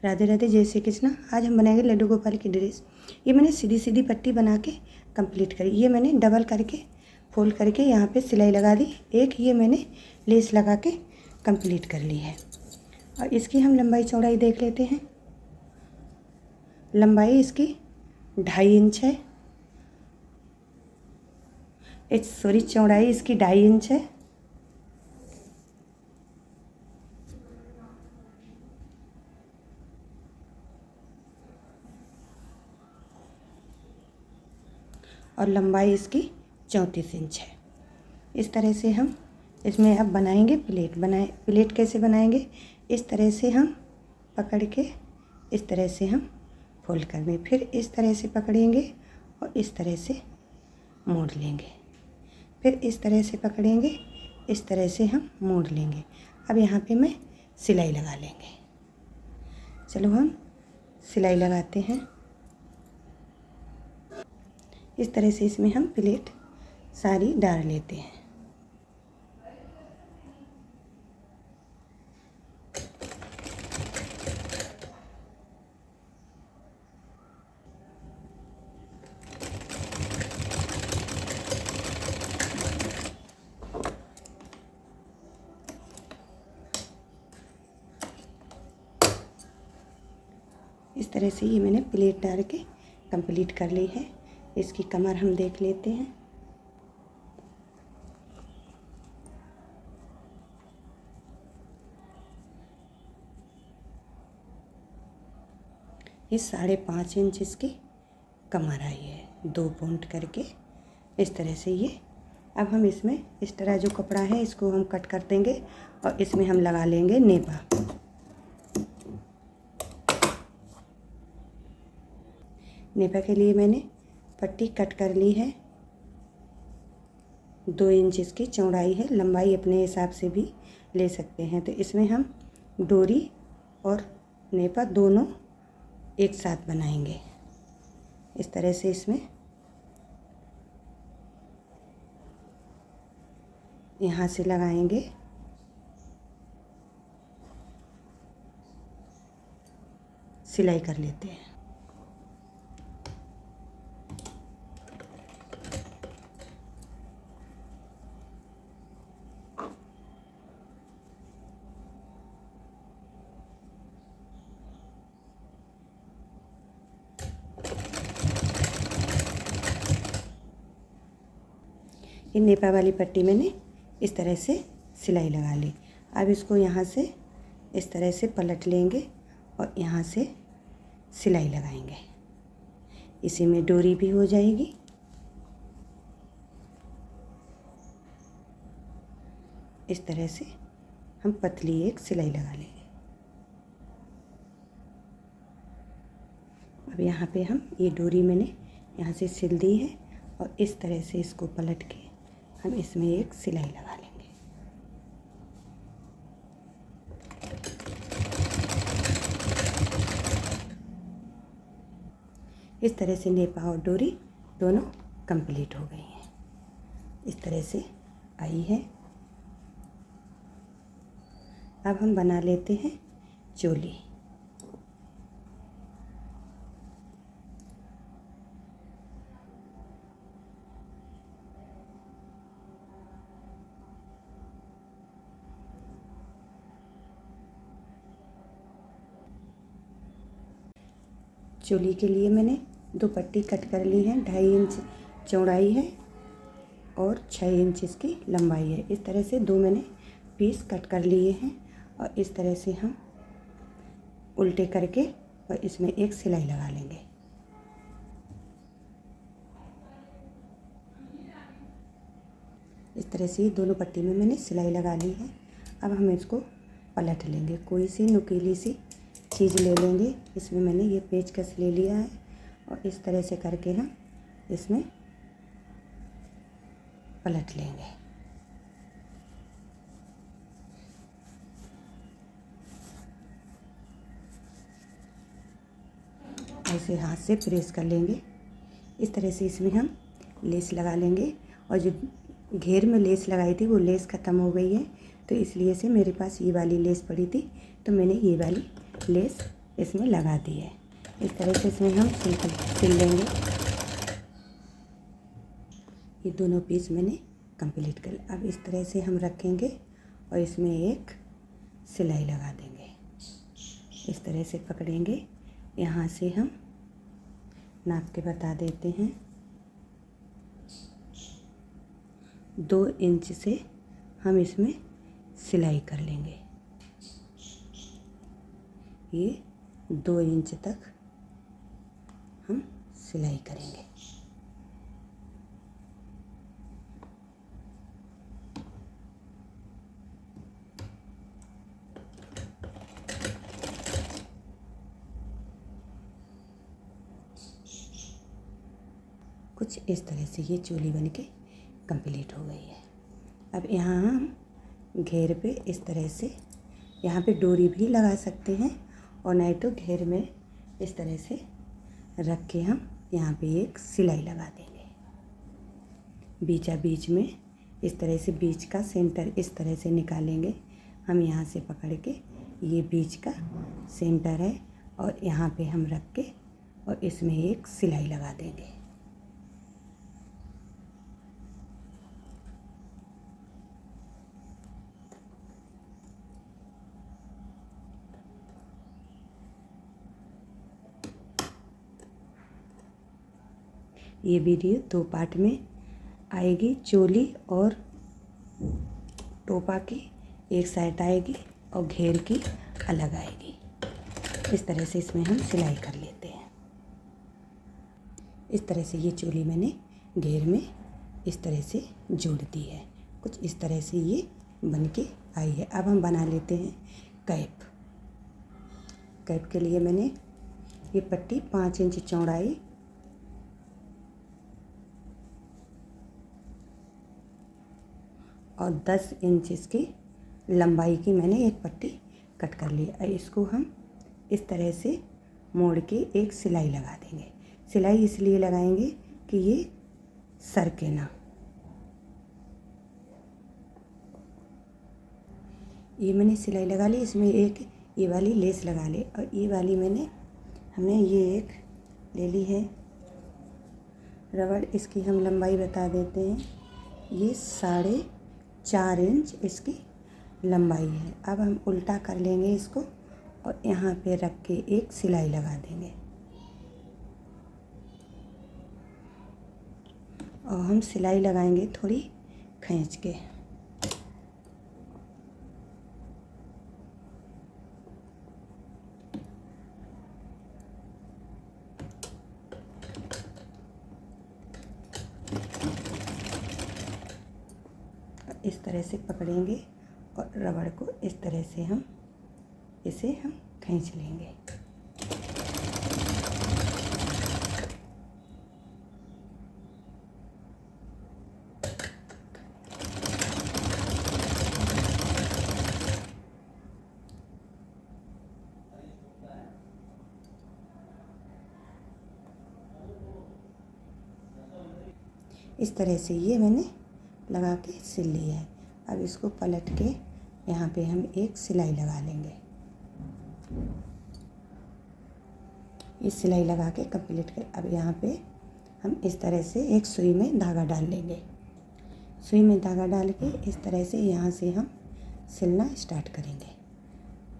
राधे राधे, जय श्री कृष्णा। आज हम बनाएंगे लड्डू गोपाल की ड्रेस। ये मैंने सीधी सीधी पट्टी बना के कंप्लीट करी। ये मैंने डबल करके फोल्ड करके यहाँ पे सिलाई लगा दी। एक ये मैंने लेस लगा के कंप्लीट कर ली है। और इसकी हम लंबाई चौड़ाई देख लेते हैं। लंबाई इसकी 2.5 इंच है। चौड़ाई इसकी 2.5 इंच है। और लंबाई इसकी 34 इंच है। इस तरह से हम इसमें अब बनाएंगे प्लेट। प्लेट कैसे बनाएंगे? इस तरह से हम पकड़ के इस तरह से हम फोल्ड कर दें, फिर इस तरह से पकड़ेंगे और इस तरह से मोड़ लेंगे, फिर इस तरह से पकड़ेंगे, इस तरह से हम मोड़ लेंगे। अब यहाँ पे मैं सिलाई लगा लेंगे। चलो हम सिलाई लगाते हैं। इस तरह से इसमें हम प्लेट सारी डाल लेते हैं। इस तरह से ये मैंने प्लेट डाल के कंप्लीट कर ली है। इसकी कमर हम देख लेते हैं। ये 5.5 इंच इसकी कमर आई है, 2 पॉइंट करके इस तरह से ये। अब हम इसमें इस तरह जो कपड़ा है इसको हम कट कर देंगे और इसमें हम लगा लेंगे नेपा। नेपा के लिए मैंने पट्टी कट कर ली है। 2 इंच इसकी चौड़ाई है। लंबाई अपने हिसाब से भी ले सकते हैं। तो इसमें हम डोरी और नेपा दोनों एक साथ बनाएंगे। इस तरह से इसमें यहाँ से लगाएंगे, सिलाई कर लेते हैं। ये नेपा वाली पट्टी मैंने इस तरह से सिलाई लगा ली। अब इसको यहाँ से इस तरह से पलट लेंगे और यहाँ से सिलाई लगाएंगे। इसी में डोरी भी हो जाएगी। इस तरह से हम पतली एक सिलाई लगा लेंगे। अब यहाँ पे हम ये डोरी मैंने यहाँ से सिल दी है और इस तरह से इसको पलट के हम इसमें एक सिलाई लगा लेंगे। इस तरह से नेपा और डोरी दोनों कंप्लीट हो गई हैं। इस तरह से आई है। अब हम बना लेते हैं चोली। चोली के लिए मैंने 2 पट्टी कट कर ली है। 2.5 इंच चौड़ाई है और 6 इंच इसकी लंबाई है। इस तरह से 2 मैंने पीस कट कर लिए हैं और इस तरह से हम उल्टे करके और इसमें एक सिलाई लगा लेंगे। इस तरह से ये दोनों पट्टी में मैंने सिलाई लगा ली है। अब हम इसको पलट लेंगे। कोई सी नुकीली सी चीज़ ले लेंगे। इसमें मैंने ये पेचकस ले लिया है और इस तरह से करके हम इसमें पलट लेंगे। ऐसे हाथ से प्रेस कर लेंगे। इस तरह से इसमें हम लेस लगा लेंगे। और जो घेर में लेस लगाई थी वो लेस ख़त्म हो गई है, तो इसलिए से मेरे पास ये वाली लेस पड़ी थी, तो मैंने ये वाली लेस इसमें लगा दी है। इस तरह से इसमें हम सिल लेंगे। ये दोनों पीस मैंने कंप्लीट कर। अब इस तरह से हम रखेंगे और इसमें एक सिलाई लगा देंगे। इस तरह से पकड़ेंगे। यहाँ से हम नाप के बता देते हैं, 2 इंच से हम इसमें सिलाई कर लेंगे। ये 2 इंच तक हम सिलाई करेंगे। कुछ इस तरह से ये चोली बन के कंप्लीट हो गई है। अब यहाँ हम घेर पे इस तरह से, यहाँ पे डोरी भी लगा सकते हैं और नहीं तो घेर में इस तरह से रख के हम यहाँ पे एक सिलाई लगा देंगे। बीचा बीच में इस तरह से बीच का सेंटर इस तरह से निकालेंगे। हम यहाँ से पकड़ के, ये बीच का सेंटर है और यहाँ पे हम रख के और इसमें एक सिलाई लगा देंगे। ये वीडियो 2 पार्ट में आएगी। चोली और टोपा की एक साइड आएगी और घेर की अलग आएगी। इस तरह से इसमें हम सिलाई कर लेते हैं। इस तरह से ये चोली मैंने घेर में इस तरह से जोड़ दी है। कुछ इस तरह से ये बन के आई है। अब हम बना लेते हैं कैप। कैप के लिए मैंने ये पट्टी 5 इंच चौड़ाई और 10 इंच इसकी लंबाई की मैंने एक पट्टी कट कर ली। इसको हम इस तरह से मोड़ के एक सिलाई लगा देंगे। सिलाई इसलिए लगाएंगे कि ये सरके ना। ये मैंने सिलाई लगा ली। इसमें एक ये वाली लेस लगा ली और ये वाली हमने ये एक ले ली है रबड़। इसकी हम लंबाई बता देते हैं। ये 4.5 इंच इसकी लंबाई है। अब हम उल्टा कर लेंगे इसको और यहाँ पे रख के एक सिलाई लगा देंगे और हम सिलाई लगाएंगे थोड़ी खींच के। इस तरह से पकड़ेंगे और रबड़ को इस तरह से हम खींच लेंगे। इस तरह से ये मैंने लगा के सिल लिया है। अब इसको पलट के यहाँ पे हम एक सिलाई लगा लेंगे। इस सिलाई लगा के कंप्लीट कर अब यहाँ पे हम इस तरह से एक सुई में धागा डाल लेंगे। सुई में धागा डाल के इस तरह से यहाँ से हम सिलना स्टार्ट करेंगे।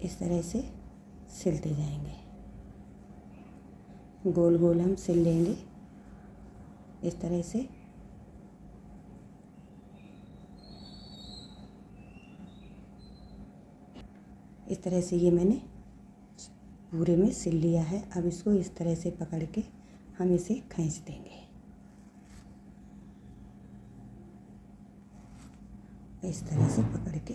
इस तरह से सिलते जाएंगे। गोल गोल हम सिल लेंगे इस तरह से। इस तरह से ये मैंने पूरे में सिल लिया है। अब इसको इस तरह से पकड़ के हम इसे खींच देंगे। इस तरह से पकड़ के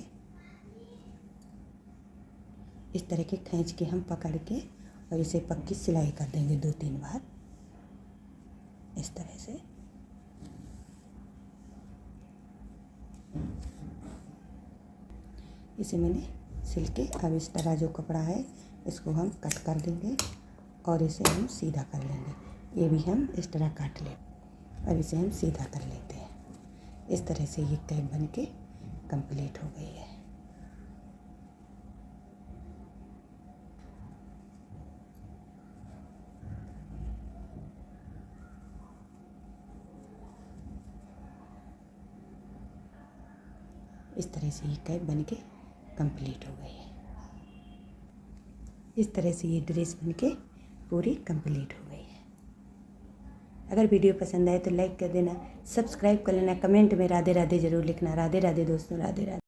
इस तरह के खींच के हम पकड़ के और इसे पक्की सिलाई कर देंगे 2-3 बार इस तरह से। इसे मैंने सिल के अब इस तरह जो कपड़ा है इसको हम कट कर देंगे और इसे हम सीधा कर लेंगे। ये भी हम इस तरह काट लें और इसे हम सीधा कर लेते हैं। इस तरह से ये कैप बन के कंप्लीट हो गई है। इस तरह से ये कैप बन के कंप्लीट हो गई है। इस तरह से ये ड्रेस बन के पूरी कंप्लीट हो गई है। अगर वीडियो पसंद आए तो लाइक कर देना, सब्सक्राइब कर लेना, कमेंट में राधे राधे ज़रूर लिखना। राधे राधे दोस्तों, राधे राधे।